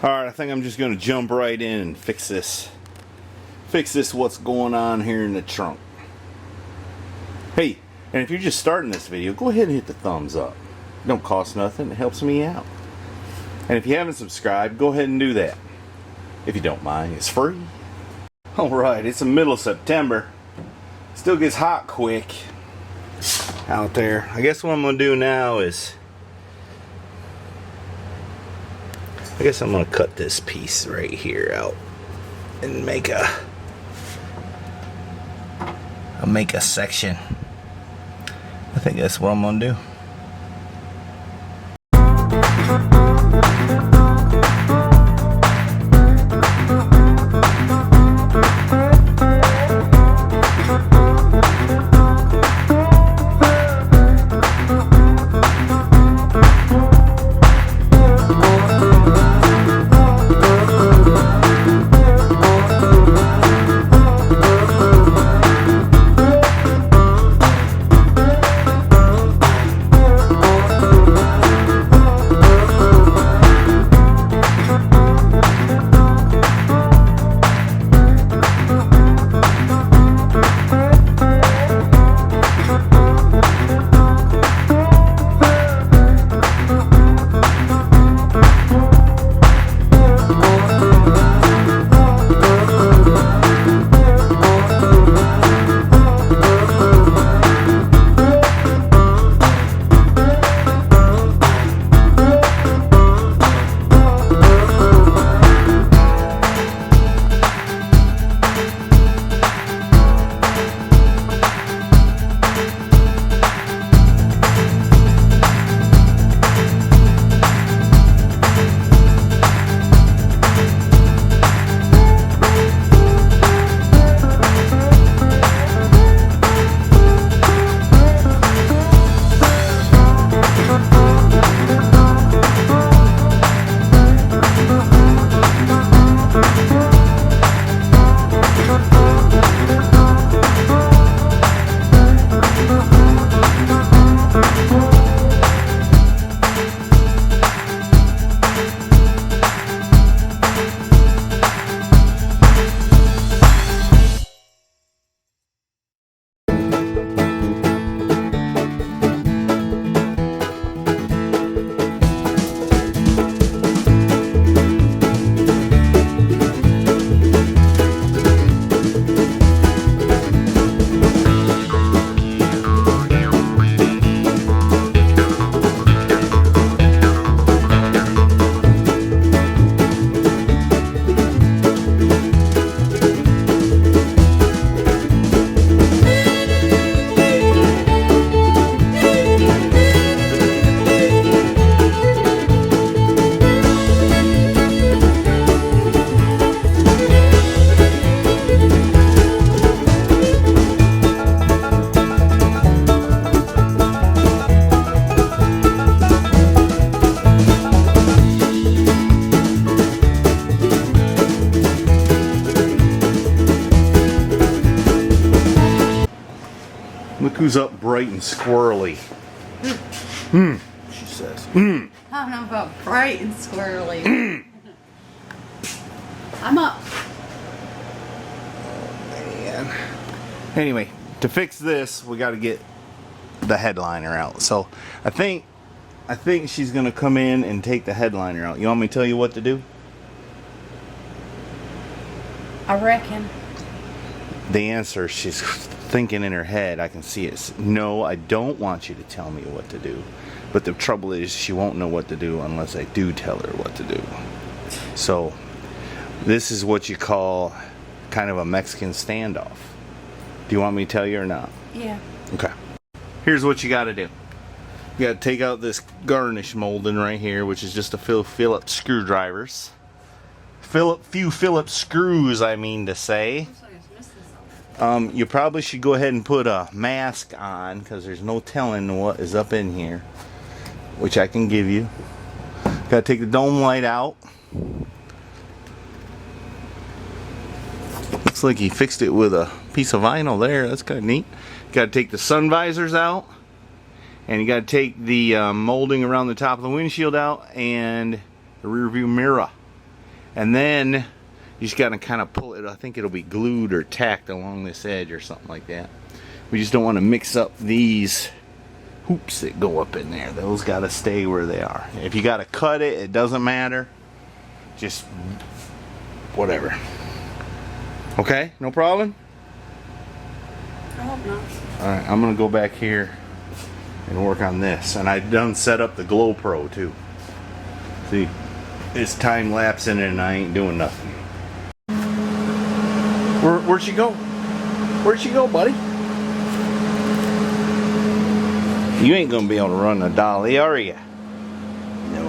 Alright, I think I'm just gonna jump right in and fix this what's going on here in the trunk. Hey, and if you're just starting this video, go ahead and hit the thumbs up. It don't cost nothing, it helps me out. And if you haven't subscribed, go ahead and do that. If you don't mind, it's free. Alright, it's the middle of September. Still gets hot quick out there. I guess what I'm gonna do now is I'm gonna cut this piece right here out and make a section. I think that's what I'm gonna do. Look who's up bright and squirrely. She says. I don't know about bright and squirrely. I'm up. Man. Anyway, to fix this, we got to get the headliner out. So I think she's gonna come in and take the headliner out. You want me to tell you what to do? I reckon. The answer, she's thinking in her head, I can see it. No, I don't want you to tell me what to do. But the trouble is, she won't know what to do unless I do tell her what to do. So this is what you call kind of a Mexican standoff. Do you want me to tell you or not? Yeah. Okay. Here's what you got to do. You got to take out this garnish molding right here, which is just a Phillips screwdrivers. Few Phillips screws, I mean to say. You probably should go ahead and put a mask on, because there's no telling what is up in here, which I can give you. Got to take the dome light out. Looks like he fixed it with a piece of vinyl there. That's kind of neat. Got to take the sun visors out, and you got to take the molding around the top of the windshield out, and the rear view mirror. And then you just gotta kind of pull it. I think it'll be glued or tacked along this edge or something like that. We just don't want to mix up these hoops that go up in there. Those gotta stay where they are. If you gotta cut it, it doesn't matter. Just whatever. Okay, no problem? I hope not. Alright, I'm gonna go back here and work on this. And I done set up the GoPro too. See, it's time lapsing and I ain't doing nothing. Where'd she go? Where'd she go, buddy? You ain't gonna be able to run a dolly, are you? No.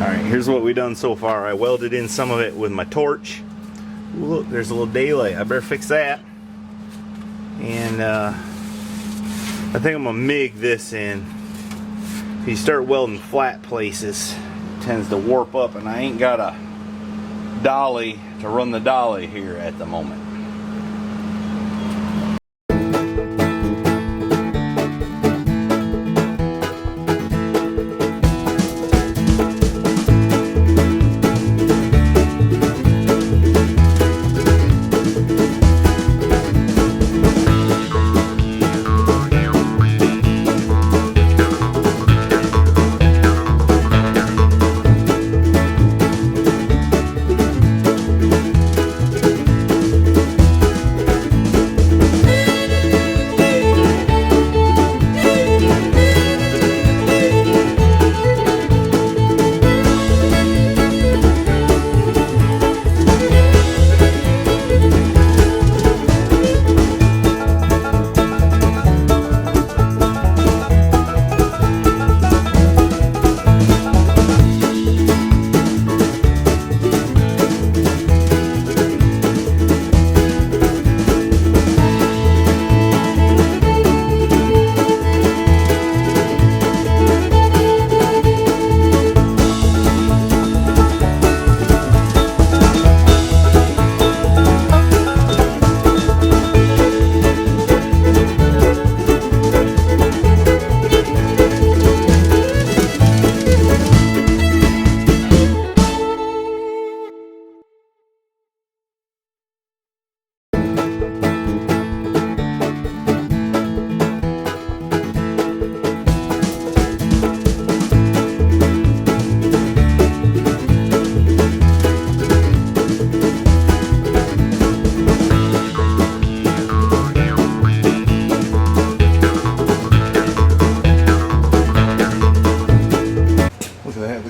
Alright, here's what we done so far. I welded in some of it with my torch. Ooh, look, there's a little daylight. I better fix that. And I think I'm gonna MIG this in. If you start welding flat places, it tends to warp up, and I ain't got a dolly to run the dolly here at the moment.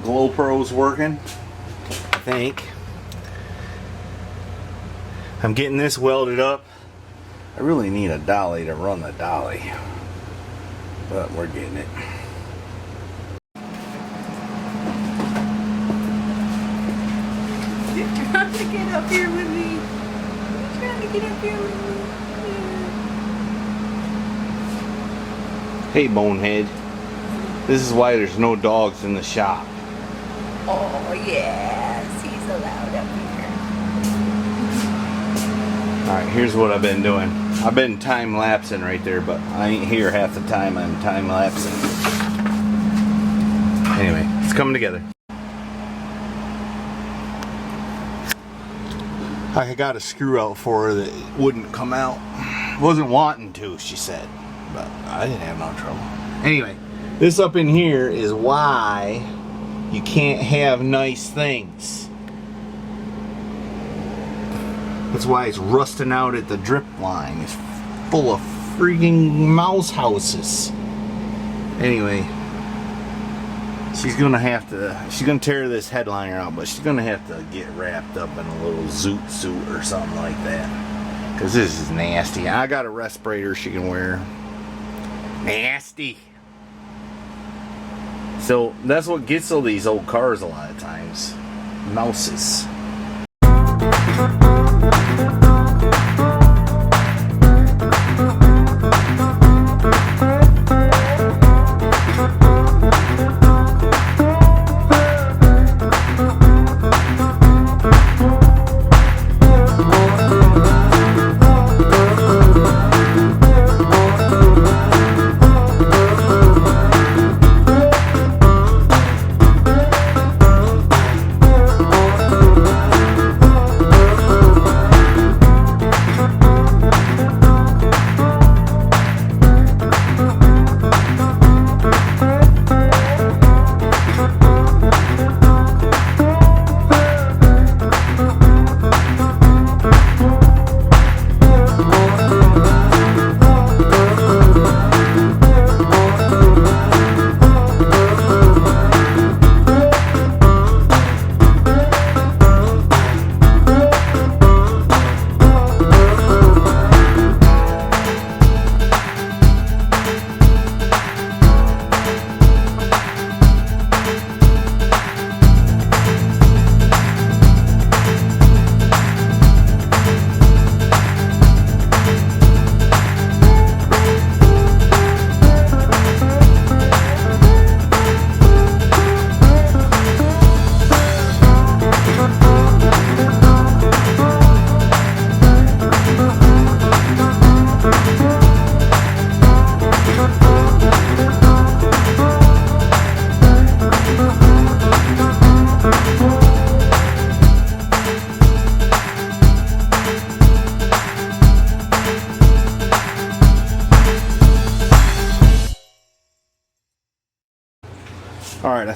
GoPro's working, I think. I'm getting this welded up. I really need a dolly to run the dolly, but we're getting it. You're trying to get up here with me. You're trying to get up here with me. Hey, bonehead. This is why there's no dogs in the shop. Oh, yes. He's allowed up here. Alright, here's what I've been doing. I've been time-lapsing right there, but I ain't here half the time I'm time-lapsing. Anyway, it's coming together. I got a screw out for her that wouldn't come out. Wasn't wanting to, she said. But I didn't have no trouble. Anyway, this up in here is why you can't have nice things. That's why it's rusting out at the drip line. It's full of freaking mouse houses. Anyway, she's gonna tear this headliner out, but she's gonna have to get wrapped up in a little zoot suit or something like that. Cause this is nasty. I got a respirator she can wear. Nasty. So that's what gets all these old cars a lot of times. Mouses.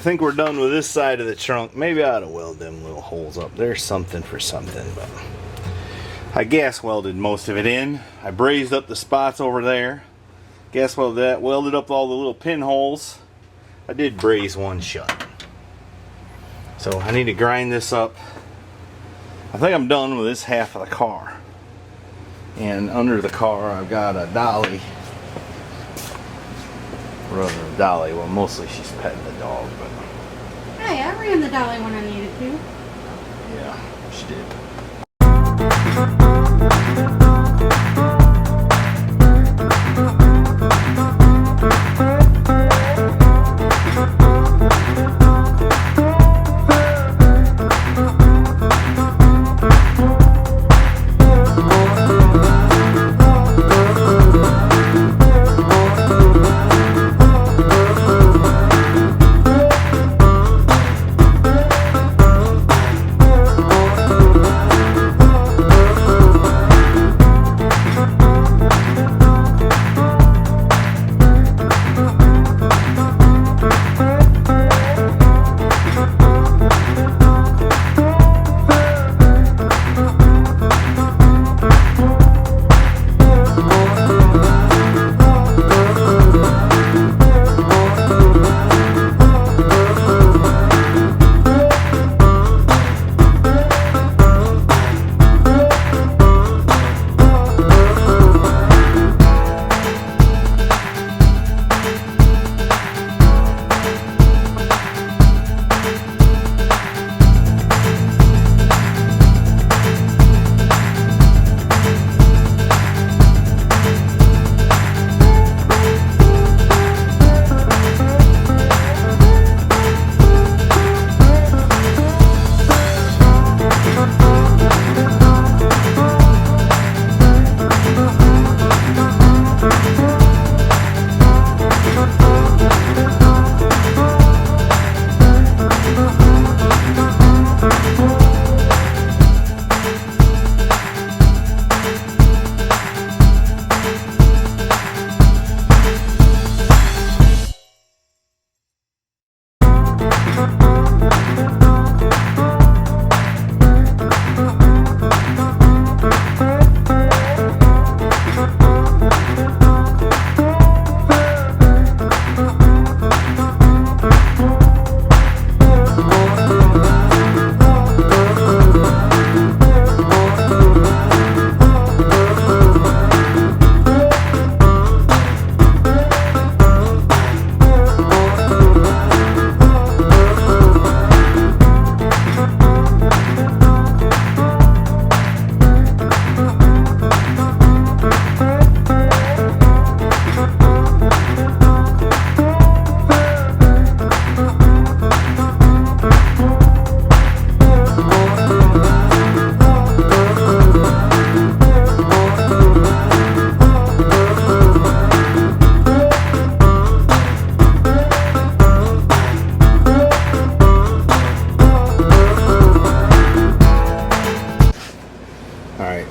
think we're done with this side of the trunk. Maybe I ought to weld them little holes up. There's something for something, but I gas welded most of it in. I brazed up the spots over there. Gas welded that, welded up all the little pinholes. I did braze one shut. So I need to grind this up. I think I'm done with this half of the car. And under the car I've got a dolly. Rather than a dolly, well mostly she's petting the dog, but Hey, I ran the dolly when I needed to. yeah, she did.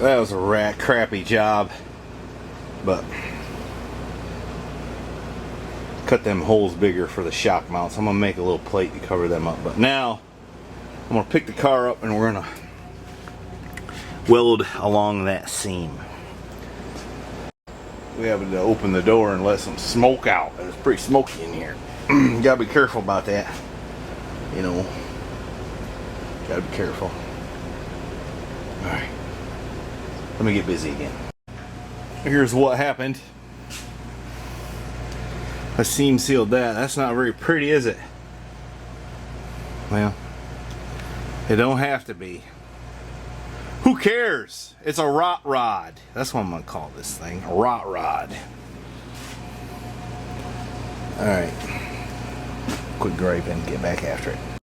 That was a crappy job, but cut them holes bigger for the shock mounts. I'm gonna make a little plate to cover them up. But now I'm gonna pick the car up and we're gonna weld along that seam. We happened to open the door and let some smoke out. It was pretty smoky in here. You gotta be careful about that. You know, gotta be careful. All right. Let me get busy again. Here's what happened. I seam sealed that. That's not very pretty, is it? Well, it don't have to be. Who cares? It's a rot rod. That's what I'm gonna call this thing. A rot rod. Alright. Quit griping, get back after it.